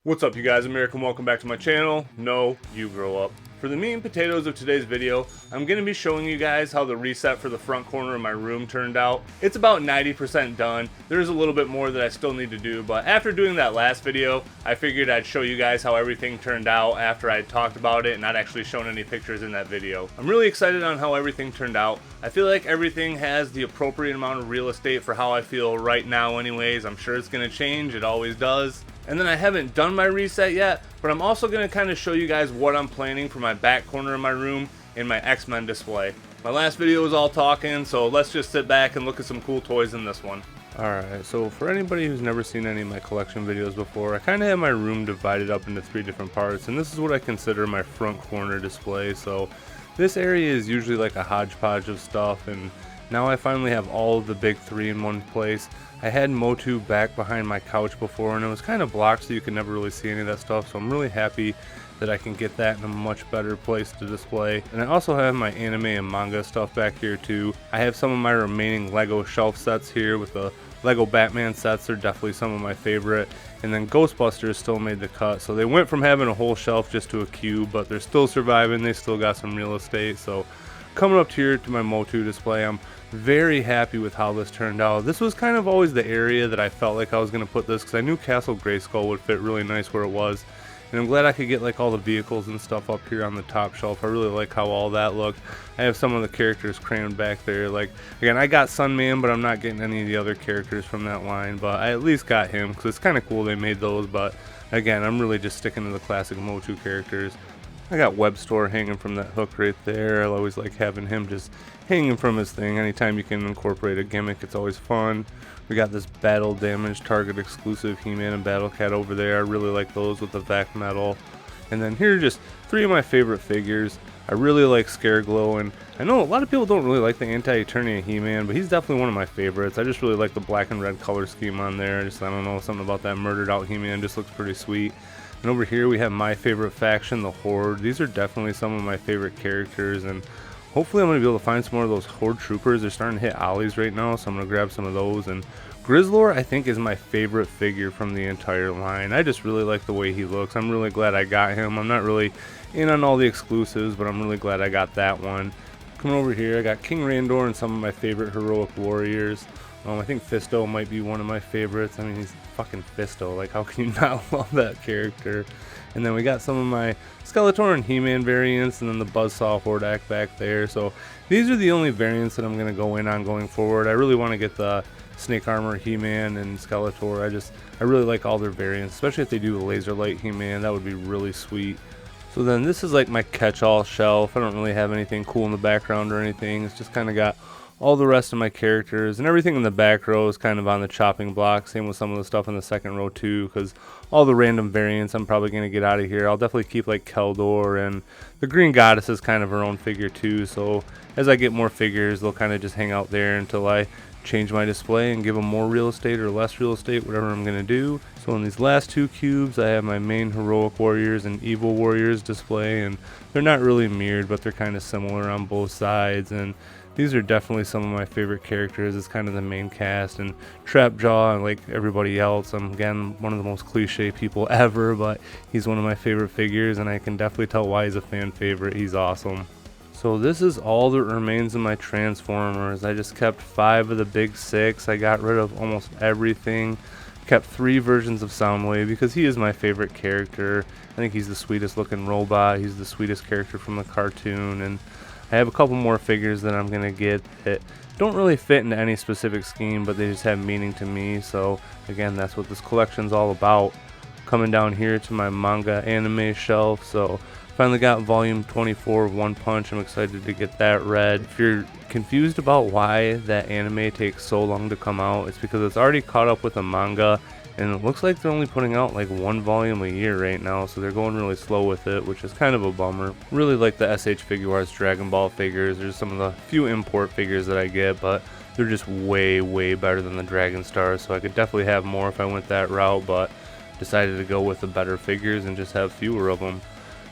What's up, you guys? American, welcome back to my channel. No, you grow up. For the meat and potatoes of today's video, I'm going to be showing you guys how the reset for the front corner of my room turned out. It's about 90% done. There's a little bit more that I still need to do, but after doing that last video, I figured I'd show you guys how everything turned out after I talked about it and not actually shown any pictures in that video. I'm really excited on how everything turned out. I feel like everything has the appropriate amount of real estate for how I feel right now anyways. I'm sure it's going to change, it always does. And then I haven't done my reset yet, but I'm also going to kind of show you guys what I'm planning for my back corner of my room in my X-Men display. My last video was all talking, so let's just sit back and look at some cool toys in this one. Alright, so for anybody who's never seen any of my collection videos before, I kind of have my room divided up into 3 different parts, and this is what I consider my front corner display. So this area is usually like a hodgepodge of stuff, and now I finally have all of the big 3 in one place. I had MOTU back behind my couch before, and it was kind of blocked so you could never really see any of that stuff, so I'm really happy that I can get that in a much better place to display. And I also have my anime and manga stuff back here too. I have some of my remaining Lego shelf sets here with the Lego Batman sets. They're definitely some of my favorite. And then Ghostbusters still made the cut, so they went from having a whole shelf just to a cube, but they're still surviving. They still got some real estate. So coming up here to my MOTU display, I'm very happy with how this turned out. This was kind of always the area that I felt like I was going to put this, because I knew Castle Grayskull would fit really nice where it was. And I'm glad I could get like all the vehicles and stuff up here on the top shelf. I really like how all that looked. I have some of the characters crammed back there. Like, again, I got Sunman, but I'm not getting any of the other characters from that line. But I at least got him, because it's kind of cool they made those. But again, I'm really just sticking to the classic MOTU characters. I got Web Store hanging from that hook right there. I always like having him just hanging from his thing. Anytime you can incorporate a gimmick, it's always fun. We got this Battle Damage Target exclusive He-Man and Battle Cat over there. I really like those with the VAC metal. And then here are just 3 of my favorite figures. I really like Scareglow, and I know a lot of people don't really like the Anti-Eternia He-Man, but he's definitely one of my favorites. I just really like the black and red color scheme on there. I don't know, something about that murdered out He-Man just looks pretty sweet. And over here we have my favorite faction, the Horde. These are definitely some of my favorite characters, and hopefully I'm going to be able to find some more of those Horde troopers. They're starting to hit ollies right now, so I'm going to grab some of those. And Grizzlor, I think, is my favorite figure from the entire line. I just really like the way he looks. I'm really glad I got him. I'm not really in on all the exclusives, but I'm really glad I got that one. Coming over here, I got King Randor and some of my favorite heroic warriors. I think Fisto might be one of my favorites. I mean, he's fucking Fisto. Like, how can you not love that character? And then we got some of my Skeletor and He-Man variants, and then the Buzzsaw Hordak back there. So these are the only variants that I'm going to go in on going forward. I really want to get the Snake Armor He-Man and Skeletor. I really like all their variants, especially if they do the Laser Light He-Man. That would be really sweet. So then this is like my catch-all shelf. I don't really have anything cool in the background or anything. It's just kind of got all the rest of my characters, and everything in the back row is kind of on the chopping block. Same with some of the stuff in the second row too, because all the random variants I'm probably going to get out of here. I'll definitely keep like Keldor, and the Green Goddess is kind of her own figure too, so as I get more figures, they'll kind of just hang out there until I change my display and give them more real estate or less real estate, whatever I'm going to do. So in these last 2 cubes, I have my main Heroic Warriors and Evil Warriors display, and they're not really mirrored, but they're kind of similar on both sides. And these are definitely some of my favorite characters. It's kind of the main cast, and Trapjaw, and like everybody else, I'm again one of the most cliche people ever, but he's one of my favorite figures, and I can definitely tell why he's a fan favorite. He's awesome. So this is all that remains of my Transformers. I just kept 5 of the big 6. I got rid of almost everything. Kept 3 versions of Soundwave because he is my favorite character. I think he's the sweetest looking robot. He's the sweetest character from the cartoon, and I have a couple more figures that I'm going to get that don't really fit into any specific scheme, but they just have meaning to me. So again, that's what this collection's all about. Coming down here to my manga anime shelf. So finally got volume 24 of One Punch. I'm excited to get that read. If you're confused about why that anime takes so long to come out, it's because it's already caught up with the manga, and it looks like they're only putting out like 1 volume a year right now, so they're going really slow with it, which is kind of a bummer. Really like the S.H. Figuarts Dragon Ball figures. There's some of the few import figures that I get, but they're just way better than the Dragon Stars, so I could definitely have more if I went that route, but decided to go with the better figures and just have fewer of them.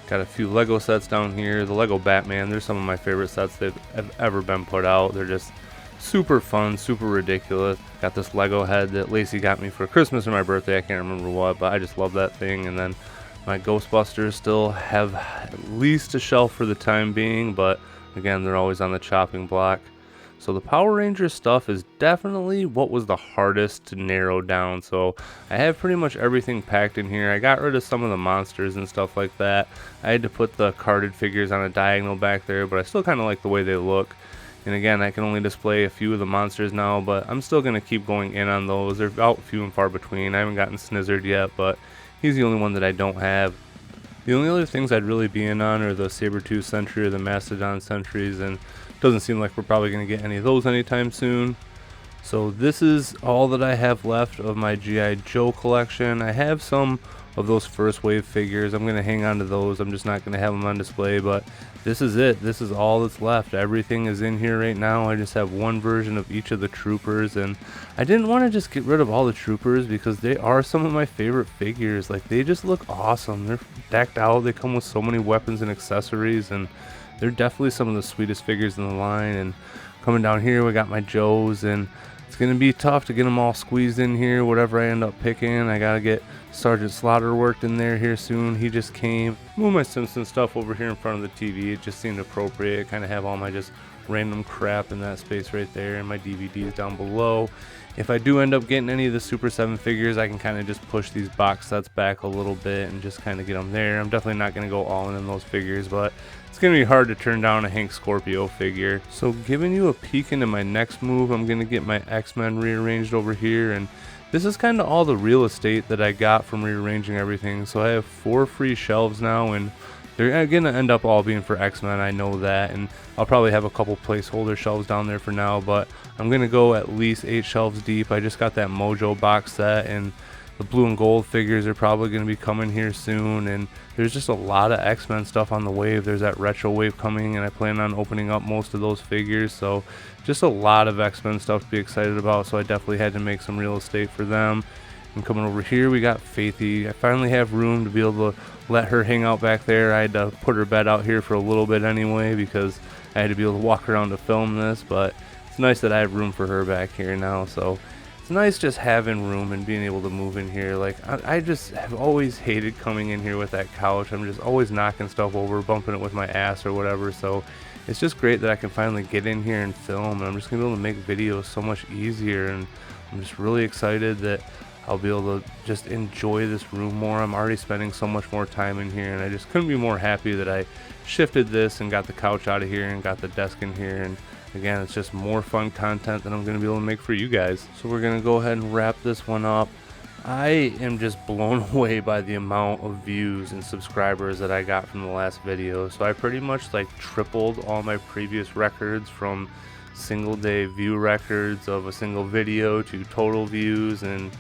Got a few Lego sets down here. The Lego Batman, they're some of my favorite sets that have ever been put out. They're just super fun, super ridiculous. Got this Lego head that Lacey got me for Christmas or my birthday, I can't remember what, but I just love that thing. And then my Ghostbusters still have at least a shelf for the time being, but again, they're always on the chopping block. So the Power Rangers stuff is definitely what was the hardest to narrow down. So I have pretty much everything packed in here. I got rid of some of the monsters and stuff like that. I had to put the carded figures on a diagonal back there, but I still kind of like the way they look. And again, I can only display a few of the monsters now, but I'm still going to keep going in on those. They're out few and far between. I haven't gotten Snizzard yet, but he's the only one that I don't have. The only other things I'd really be in on are the Sabertooth Sentry or the Mastodon Sentries, and it doesn't seem like we're probably going to get any of those anytime soon. So this is all that I have left of my G.I. Joe collection. I have some of those first wave figures. I'm going to hang on to those. I'm just not going to have them on display, but this is it. This is all that's left. Everything is in here right now. I just have one version of each of the troopers, and I didn't want to just get rid of all the troopers because they are some of my favorite figures. Like, they just look awesome. They're decked out. They come with so many weapons and accessories, and they're definitely some of the sweetest figures in the line. And coming down here, we got my Joes, and it's going to be tough to get them all squeezed in here, whatever I end up picking. I got to get Sergeant Slaughter worked in there here soon. He just came. Move my Simpsons stuff over here in front of the TV. It just seemed appropriate. Kind of have all my just random crap in that space right there, and my DVDs down below. If I do end up getting any of the Super 7 figures, I can kind of just push these box sets back a little bit and just kind of get them there. I'm definitely not going to go all in those figures, but it's going to be hard to turn down a Hank Scorpio figure. So giving you a peek into my next move, I'm going to get my X-Men rearranged over here, and this is kind of all the real estate that I got from rearranging everything. So I have 4 free shelves now, and they're going to end up all being for X-Men, I know that, and I'll probably have a couple placeholder shelves down there for now, but I'm going to go at least 8 shelves deep. I just got that Mojo box set, and the blue and gold figures are probably going to be coming here soon, and there's just a lot of X-Men stuff on the wave. There's that retro wave coming, and I plan on opening up most of those figures, so just a lot of X-Men stuff to be excited about, so I definitely had to make some real estate for them. And coming over here, we got Faithy. I finally have room to be able to let her hang out back there. I had to put her bed out here for a little bit anyway because I had to be able to walk around to film this, but it's nice that I have room for her back here now, so it's nice just having room and being able to move in here. Like, I just have always hated coming in here with that couch. I'm just always knocking stuff over, bumping it with my ass or whatever, so it's just great that I can finally get in here and film, and I'm just going to be able to make videos so much easier, and I'm just really excited that I'll be able to just enjoy this room more. I'm already spending so much more time in here, and I just couldn't be more happy that I shifted this and got the couch out of here and got the desk in here. And again, it's just more fun content that I'm going to be able to make for you guys. So we're going to go ahead and wrap this one up. I am just blown away by the amount of views and subscribers that I got from the last video. So I pretty much like tripled all my previous records from single day view records of a single video to total views, and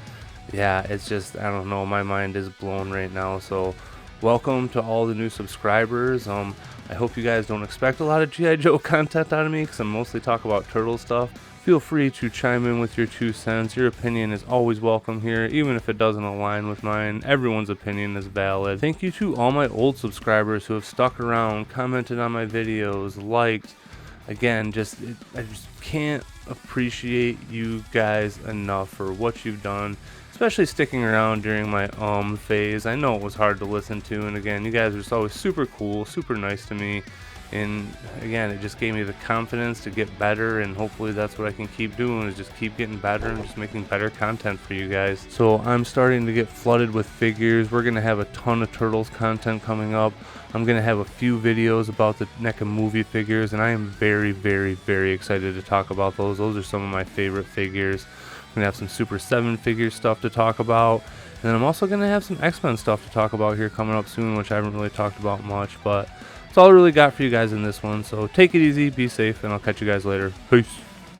yeah, it's just, I don't know, my mind is blown right now. So welcome to all the new subscribers. I hope you guys don't expect a lot of G.I. Joe content out of me because I'm mostly talking about turtle stuff. Feel free to chime in with your 2 cents. Your opinion is always welcome here, even if it doesn't align with mine. Everyone's opinion is valid. Thank you to all my old subscribers who have stuck around, commented on my videos, liked. Again, I just can't appreciate you guys enough for what you've done, especially sticking around during my phase. I know it was hard to listen to, and again, you guys are just always super cool, super nice to me, and again, it just gave me the confidence to get better, and hopefully that's what I can keep doing, is just keep getting better and just making better content for you guys. So I'm starting to get flooded with figures. We're gonna have a ton of Turtles content coming up. I'm gonna have a few videos about the NECA movie figures, and I am very, very, very excited to talk about those. Those are some of my favorite figures. I'm gonna have some Super 7 figure stuff to talk about, and then I'm also gonna have some X-Men stuff to talk about here coming up soon, which I haven't really talked about much, but that's all I really got for you guys in this one. So take it easy, be safe, and I'll catch you guys later. Peace.